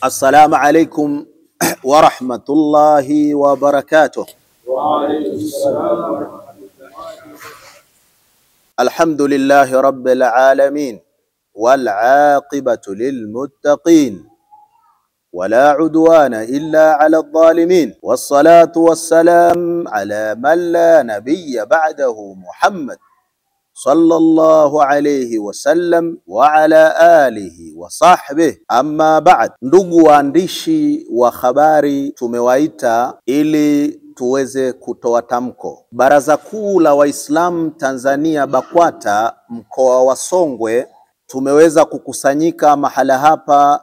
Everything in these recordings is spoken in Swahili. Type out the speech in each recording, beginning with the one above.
السلام عليكم ورحمة الله وبركاته. وعليكم السلام ورحمة الله. الحمد لله رب العالمين والعاقبة للمتقين ولا عدوان إلا على الظالمين، والصلاة والسلام على من لا نبي بعده محمد صلى الله عليه wasallam wa ala alihi wa sahbihi, amma ba'd. Ndugu waandishi wa habari, tumewaita ili tuweze kutoa tamko. Baraza Kuu la Waislamu Tanzania BAKWATA mkoa wa Songwe tumeweza kukusanyika mahala hapa,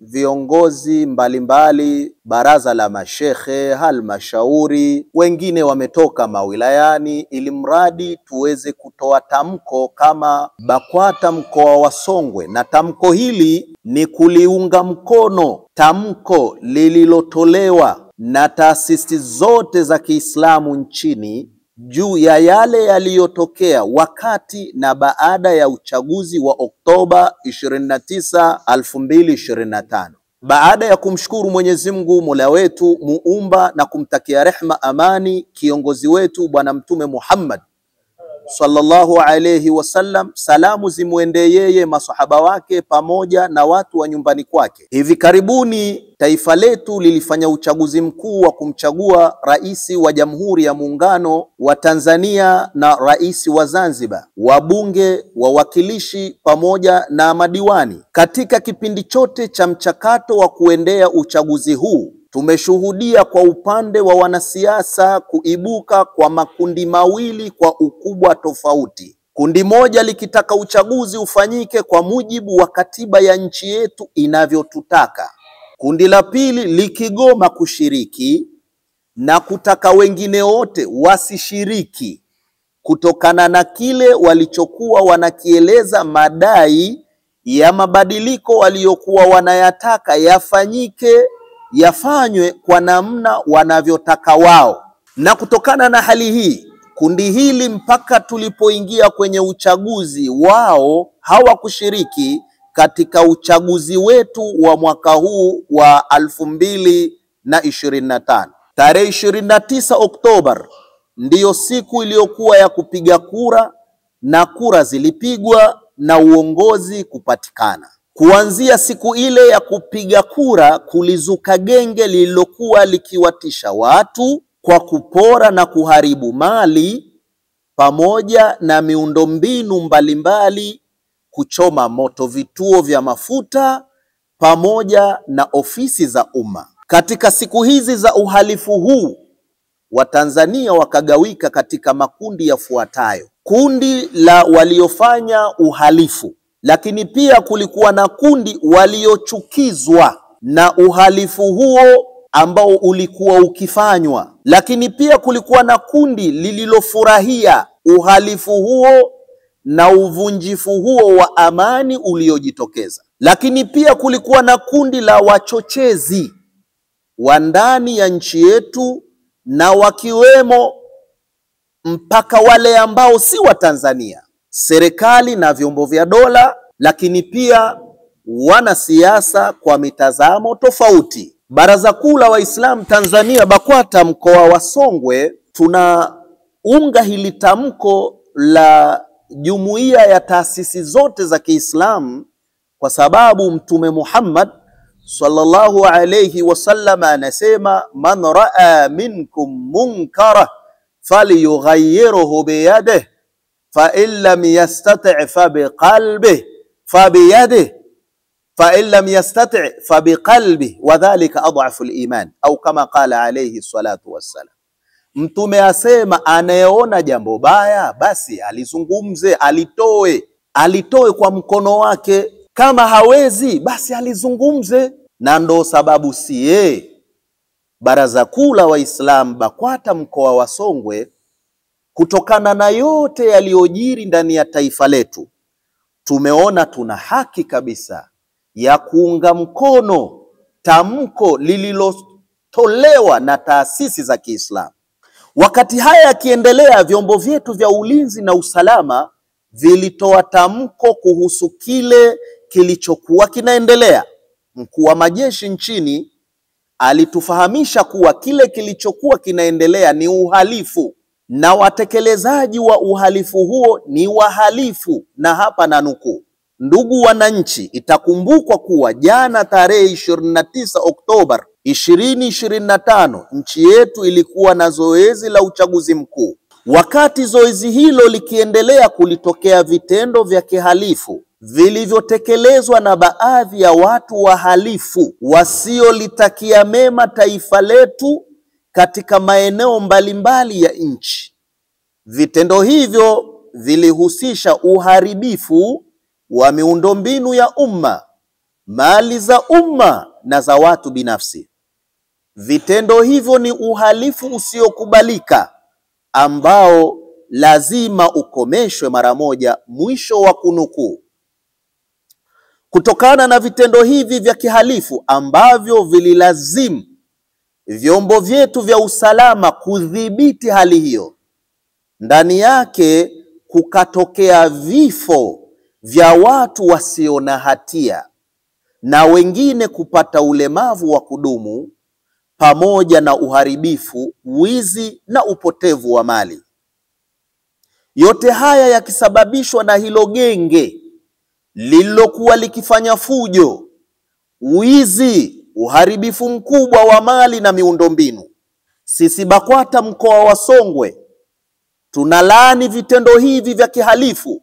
viongozi mbalimbali, baraza la mashekhe, halmashauri, wengine wametoka mawilayani, ili mradi tuweze kutoa tamko kama BAKWATA mkoa wa Songwe. Na tamko hili ni kuliunga mkono tamko lililotolewa na taasisi zote za Kiislamu nchini juu ya yale yaliyotokea wakati na baada ya uchaguzi wa Oktoba 29, 2025. Baada ya kumshukuru Mwenyezi Mungu Mola wetu muumba na kumtakia rehma, amani kiongozi wetu Bwana Mtume Muhammad sallallahu alayhi wasallam, salamu zimwendee yeye, masahaba wake pamoja na watu wa nyumbani kwake. Hivi karibuni taifa letu lilifanya uchaguzi mkuu wa kumchagua rais wa Jamhuri ya Muungano wa Tanzania na rais wa Zanzibar, wabunge, wawakilishi pamoja na madiwani. Katika kipindi chote cha mchakato wa kuendea uchaguzi huu, tumeshuhudia kwa upande wa wanasiasa kuibuka kwa makundi mawili kwa ukubwa tofauti. Kundi moja likitaka uchaguzi ufanyike kwa mujibu wa katiba ya nchi yetu inavyotutaka. Kundi la pili likigoma kushiriki na kutaka wengine wote wasishiriki kutokana na kile walichokuwa wanakieleza madai ya mabadiliko waliokuwa wanayataka yafanywe kwa namna wanavyotaka wao. Na kutokana na hali hii, kundi hili mpaka tulipoingia kwenye uchaguzi wao hawakushiriki katika uchaguzi wetu wa mwaka huu wa 2025. Tarehe 29 Oktoba ndiyo siku iliyokuwa ya kupiga kura, na kura zilipigwa na uongozi kupatikana. Kuanzia siku ile ya kupiga kura, kulizuka genge lililokuwa likiwatisha watu kwa kupora na kuharibu mali pamoja na miundombinu mbalimbali, kuchoma moto vituo vya mafuta pamoja na ofisi za umma. Katika siku hizi za uhalifu huu, Watanzania wakagawika katika makundi yafuatayo: kundi la waliofanya uhalifu, lakini pia kulikuwa na kundi waliochukizwa na uhalifu huo ambao ulikuwa ukifanywa, lakini pia kulikuwa na kundi lililofurahia uhalifu huo na uvunjifu huo wa amani uliojitokeza. Lakini pia kulikuwa na kundi la wachochezi wa ndani ya nchi yetu, na wakiwemo mpaka wale ambao si wa Tanzania, serikali na vyombo vya dola, lakini pia wanasiasa kwa mitazamo tofauti. Baraza Kuu la Waislamu Tanzania BAKWATA mkoa wa Songwe tunaunga hili tamko la jumuiya ya taasisi zote za Kiislamu, kwa sababu Mtume Muhammad sallallahu alayhi wasallam anasema, man raa minkum munkara falyughayyirhu biyadihi fa in lam yastati' fa biqalbihi fa biyadihi fa in lam yastati' fa biqalbihi wa dhalika adhafu al-iman, au kama qala alayhi salatu wassalam. Mtume asema, anayeona jambo baya basi alizungumze, alitoe kwa mkono wake. Kama hawezi basi alizungumze. Na ndo sababu Baraza Kuu la Waislamu BAKWATA mkoa wa Songwe, kutokana na yote yaliyojiri ndani ya taifa letu, tumeona tuna haki kabisa ya kuunga mkono tamko lililotolewa na taasisi za Kiislamu. Wakati haya yakiendelea, vyombo vyetu vya ulinzi na usalama vilitoa tamko kuhusu kile kilichokuwa kinaendelea. mkuu wa majeshi nchini, alitufahamisha kuwa kile kilichokuwa kinaendelea ni uhalifu na watekelezaji wa uhalifu huo ni wahalifu, na hapa na nukuu: ndugu wananchi, itakumbukwa kuwa jana tarehe 29 Oktoba 2025 nchi yetu ilikuwa na zoezi la uchaguzi mkuu. Wakati zoezi hilo likiendelea, kulitokea vitendo vya kihalifu vilivyotekelezwa na baadhi ya watu wahalifu wasiolitakia mema taifa letu katika maeneo mbalimbali ya nchi. Vitendo hivyo vilihusisha uharibifu wa miundombinu ya umma, mali za umma na za watu binafsi. Vitendo hivyo ni uhalifu usiokubalika ambao lazima ukomeshwe mara moja. Mwisho wa kunukuu. Kutokana na vitendo hivi vya kihalifu ambavyo vililazimu vyombo vyetu vya usalama kudhibiti hali hiyo, ndani yake kukatokea vifo vya watu wasio na hatia na wengine kupata ulemavu wa kudumu, pamoja na uharibifu, wizi na upotevu wa mali. Yote haya yakisababishwa na hilo genge lililokuwa likifanya fujo, wizi, uharibifu mkubwa wa mali na miundombinu. Sisi BAKWATA mkoa wa Songwe tunalaani vitendo hivi vya kihalifu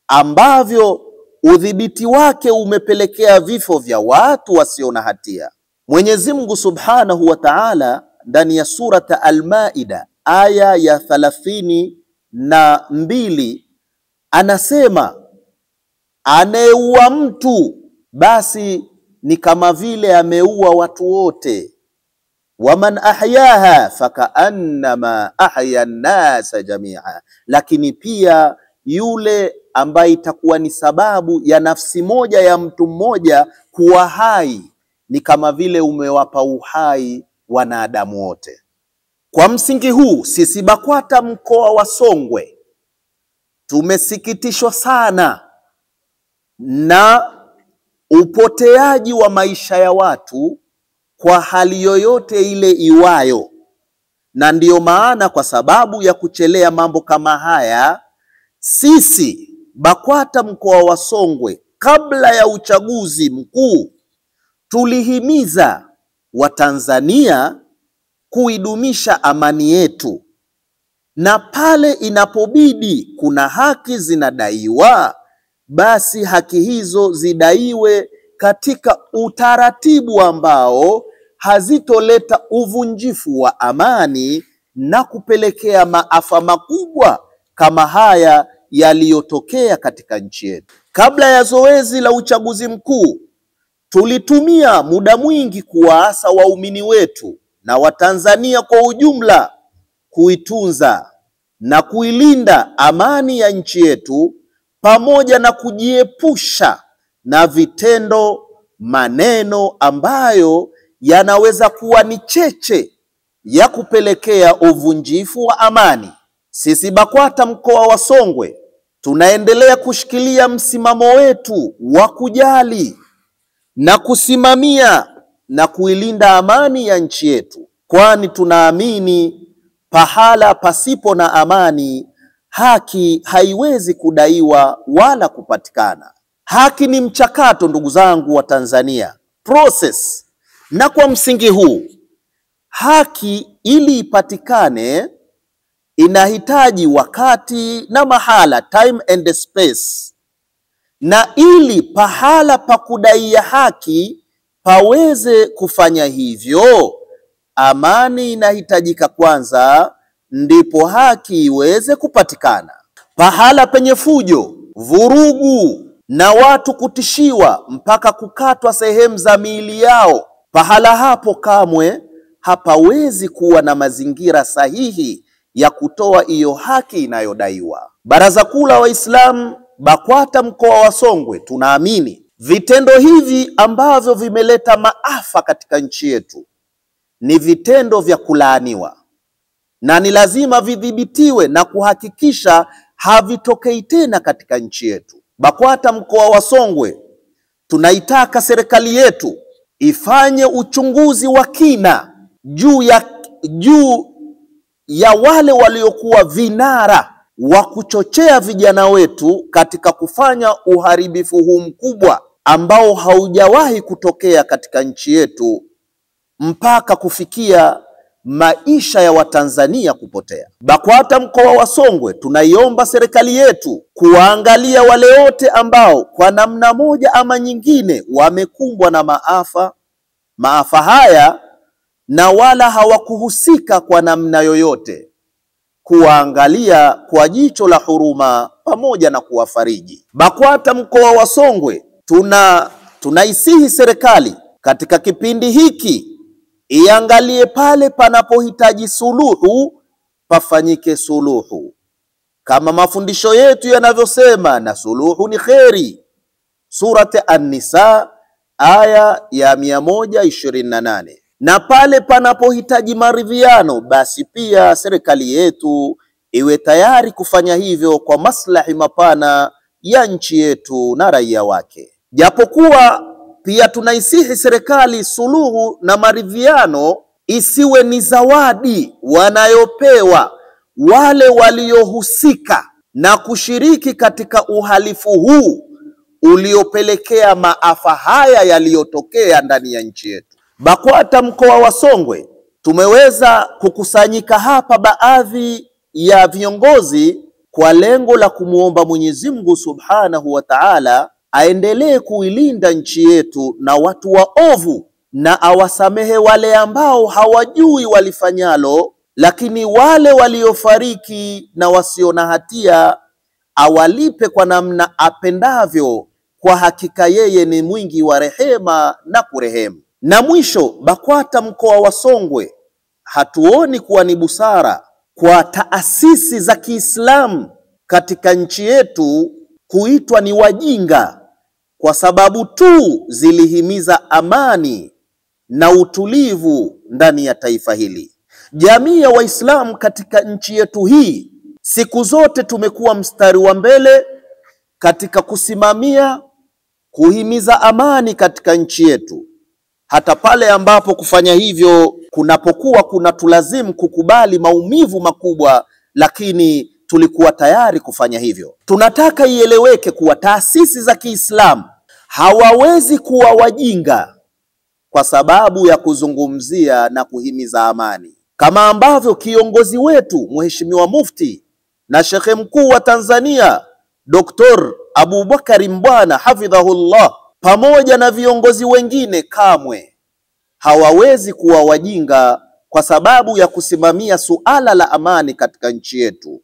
ambavyo udhibiti wake umepelekea vifo vya watu wasio na hatia. Mwenyezi Mungu Subhanahu wa Ta'ala ndani ya surata Al-Maida aya ya 32 anasema, anayeua mtu basi ni kama vile ameua watu wote, waman ahyaha fakaannama ahya an-nasa jamia, lakini pia yule ambaye itakuwa ni sababu ya nafsi moja ya mtu mmoja kuwa hai ni kama vile umewapa uhai wanadamu wote. Kwa msingi huu, sisi BAKWATA mkoa wa Songwe tumesikitishwa sana na upoteaji wa maisha ya watu kwa hali yoyote ile iwayo, na ndiyo maana kwa sababu ya kuchelea mambo kama haya, sisi BAKWATA mkoa wa Songwe kabla ya uchaguzi mkuu tulihimiza Watanzania kuidumisha amani yetu, na pale inapobidi kuna haki zinadaiwa, basi haki hizo zidaiwe katika utaratibu ambao hazitoleta uvunjifu wa amani na kupelekea maafa makubwa kama haya yaliyotokea katika nchi yetu. Kabla ya zoezi la uchaguzi mkuu, tulitumia muda mwingi kuwaasa waumini wetu na Watanzania kwa ujumla kuitunza na kuilinda amani ya nchi yetu, pamoja na kujiepusha na vitendo, maneno ambayo yanaweza kuwa ni cheche ya kupelekea uvunjifu wa amani. Sisi BAKWATA mkoa wa Songwe tunaendelea kushikilia msimamo wetu wa kujali na kusimamia na kuilinda amani ya nchi yetu, kwani tunaamini pahala pasipo na amani haki haiwezi kudaiwa wala kupatikana. Haki ni mchakato, ndugu zangu wa Tanzania, process. Na kwa msingi huu, haki ili ipatikane inahitaji wakati na mahala, time and space. Na ili pahala pa kudaia haki paweze kufanya hivyo, amani inahitajika kwanza, ndipo haki iweze kupatikana. Pahala penye fujo, vurugu na watu kutishiwa mpaka kukatwa sehemu za miili yao, pahala hapo kamwe hapawezi kuwa na mazingira sahihi ya kutoa hiyo haki inayodaiwa. Baraza Kuu la Waislamu BAKWATA mkoa wa Songwe tunaamini vitendo hivi ambavyo vimeleta maafa katika nchi yetu ni vitendo vya kulaaniwa, na ni lazima vidhibitiwe na kuhakikisha havitokei tena katika nchi yetu. BAKWATA mkoa wa Songwe tunaitaka serikali yetu ifanye uchunguzi wa kina juu ya wale waliokuwa vinara wa kuchochea vijana wetu katika kufanya uharibifu huu mkubwa ambao haujawahi kutokea katika nchi yetu mpaka kufikia maisha ya Watanzania kupotea. BAKWATA mkoa wa Songwe tunaiomba serikali yetu kuwaangalia wale wote ambao kwa namna moja ama nyingine wamekumbwa na maafa haya na wala hawakuhusika kwa namna yoyote, kuwaangalia kwa jicho la huruma pamoja na kuwafariji. BAKWATA mkoa wa Songwe tunaisihi serikali katika kipindi hiki iangalie pale panapohitaji suluhu pafanyike suluhu, kama mafundisho yetu yanavyosema, na suluhu ni kheri. Surati An-Nisa aya ya 128. Na pale panapohitaji maridhiano, basi pia serikali yetu iwe tayari kufanya hivyo kwa maslahi mapana ya nchi yetu na raia wake. Japokuwa pia tunaisihi serikali suluhu na maridhiano isiwe ni zawadi wanayopewa wale waliohusika na kushiriki katika uhalifu huu uliopelekea maafa haya yaliyotokea ndani ya nchi yetu. BAKWATA mkoa wa Songwe tumeweza kukusanyika hapa baadhi ya viongozi kwa lengo la kumuomba Mwenyezi Mungu Subhanahu wa Ta'ala aendelee kuilinda nchi yetu na watu waovu, na awasamehe wale ambao hawajui walifanyalo, lakini wale waliofariki na wasio na hatia awalipe kwa namna apendavyo, kwa hakika yeye ni mwingi wa rehema na kurehemu. Na mwisho, BAKWATA mkoa wa Songwe hatuoni kuwa ni busara kwa taasisi za Kiislamu katika nchi yetu kuitwa ni wajinga kwa sababu tu zilihimiza amani na utulivu ndani ya taifa hili. Jamii ya Waislamu katika nchi yetu hii siku zote tumekuwa mstari wa mbele katika kusimamia kuhimiza amani katika nchi yetu, hata pale ambapo kufanya hivyo kunapokuwa kunatulazimu kukubali maumivu makubwa, lakini tulikuwa tayari kufanya hivyo. Tunataka ieleweke kuwa taasisi za Kiislamu hawawezi kuwa wajinga kwa sababu ya kuzungumzia na kuhimiza amani, kama ambavyo kiongozi wetu Mheshimiwa Mufti na Shekhe mkuu wa Tanzania Dr. Abubakari Mbwana hafidhahullah pamoja na viongozi wengine kamwe hawawezi kuwa wajinga kwa sababu ya kusimamia suala la amani katika nchi yetu.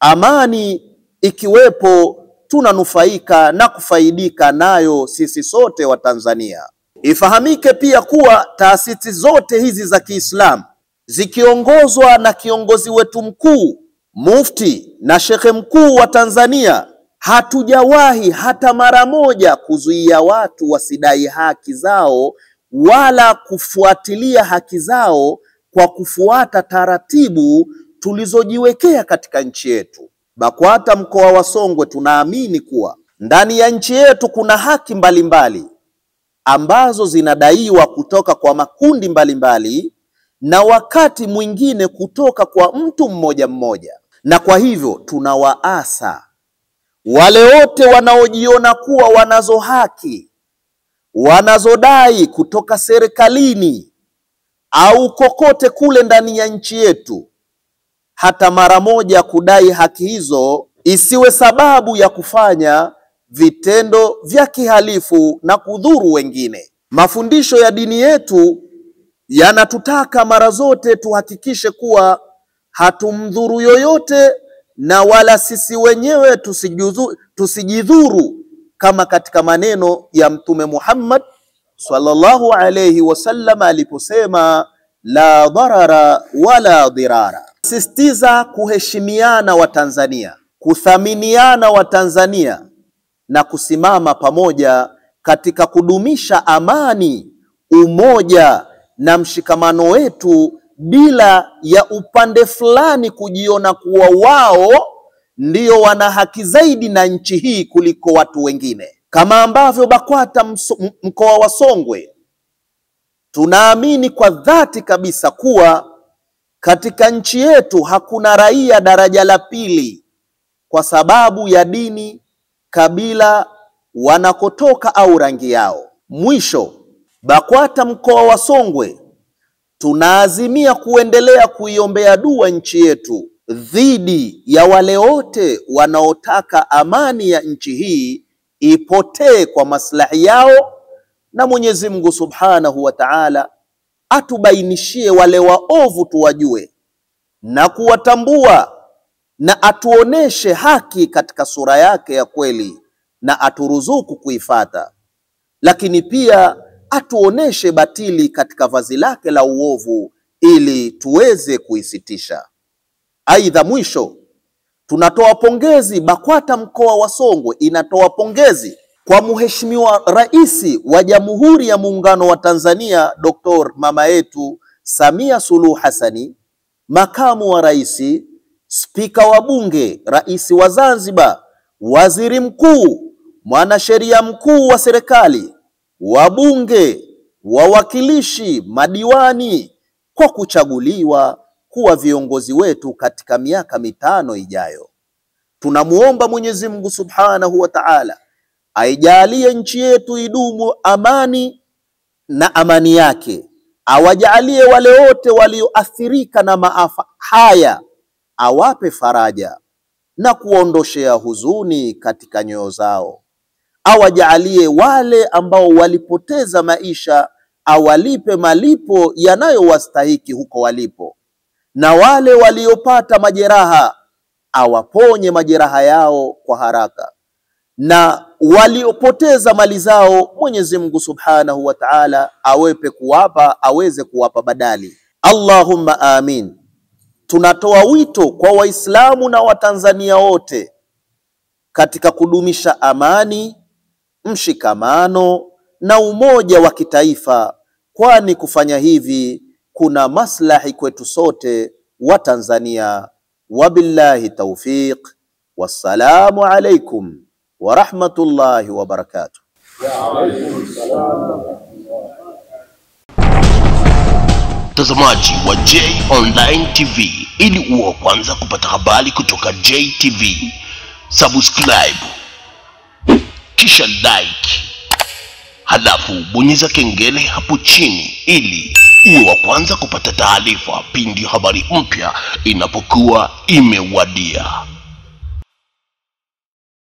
Amani ikiwepo tunanufaika na kufaidika nayo sisi sote wa Tanzania. Ifahamike pia kuwa taasisi zote hizi za Kiislamu zikiongozwa na kiongozi wetu mkuu Mufti na Shekhe mkuu wa Tanzania, hatujawahi hata mara moja kuzuia watu wasidai haki zao wala kufuatilia haki zao kwa kufuata taratibu tulizojiwekea katika nchi yetu. BAKWATA mkoa wa Songwe tunaamini kuwa ndani ya nchi yetu kuna haki mbalimbali ambazo zinadaiwa kutoka kwa makundi mbalimbali na wakati mwingine kutoka kwa mtu mmoja mmoja, na kwa hivyo tunawaasa wale wote wanaojiona kuwa wanazo haki wanazodai kutoka serikalini au kokote kule ndani ya nchi yetu, hata mara moja kudai haki hizo isiwe sababu ya kufanya vitendo vya kihalifu na kudhuru wengine. Mafundisho ya dini yetu yanatutaka mara zote tuhakikishe kuwa hatumdhuru yoyote na wala sisi wenyewe tusijidhuru, kama katika maneno ya Mtume Muhammad sallallahu alayhi wasallam aliposema la dharara wala dhirara. Sisitiza kuheshimiana wa Tanzania, kuthaminiana wa Tanzania na kusimama pamoja katika kudumisha amani, umoja na mshikamano wetu, bila ya upande fulani kujiona kuwa wao ndio wana haki zaidi na nchi hii kuliko watu wengine. Kama ambavyo BAKWATA mkoa wa Songwe tunaamini kwa dhati kabisa kuwa katika nchi yetu hakuna raia daraja la pili kwa sababu ya dini, kabila, wanakotoka au rangi yao. Mwisho, BAKWATA mkoa wa Songwe tunaazimia kuendelea kuiombea dua nchi yetu dhidi ya wale wote wanaotaka amani ya nchi hii ipotee kwa maslahi yao, na Mwenyezi Mungu Subhanahu wa Ta'ala atubainishie wale waovu tuwajue na kuwatambua, na atuoneshe haki katika sura yake ya kweli na aturuzuku kuifata, lakini pia atuoneshe batili katika vazi lake la uovu ili tuweze kuisitisha. Aidha, mwisho tunatoa pongezi, BAKWATA mkoa wa Songwe inatoa pongezi kwa Mheshimiwa Rais wa Jamhuri ya Muungano wa Tanzania Dr. mama yetu Samia Suluhu Hassani, makamu wa rais, spika wa bunge, rais wa Zanzibar, waziri mkuu, mwanasheria mkuu wa serikali, wabunge, wawakilishi, madiwani kwa kuchaguliwa kuwa viongozi wetu katika miaka 5 ijayo. Tunamuomba Mwenyezi Mungu Subhanahu wa Ta'ala aijalie nchi yetu idumu amani na amani yake, awajalie wale wote walioathirika na maafa haya, awape faraja na kuondoshea huzuni katika nyoyo zao, awajalie wale ambao walipoteza maisha awalipe malipo yanayowastahiki huko walipo, na wale waliopata majeraha awaponye majeraha yao kwa haraka, na waliopoteza mali zao Mwenyezi Mungu Subhanahu wa Ta'ala aweze kuwapa badali. Allahumma amin. Tunatoa wito kwa Waislamu na Watanzania wote katika kudumisha amani, mshikamano na umoja wa kitaifa, kwani kufanya hivi kuna maslahi kwetu sote wa Tanzania. Wabillahi tawfiq. Wassalamu alaikum wa rahmatullahi wa barakatuh. Mtazamaji wa J Online TV, ili uwe kwanza kupata habari kutoka JTV, subscribe kisha like, halafu bonyeza kengele hapo chini ili uwe wa kwanza kupata taarifa pindi habari mpya inapokuwa imewadia.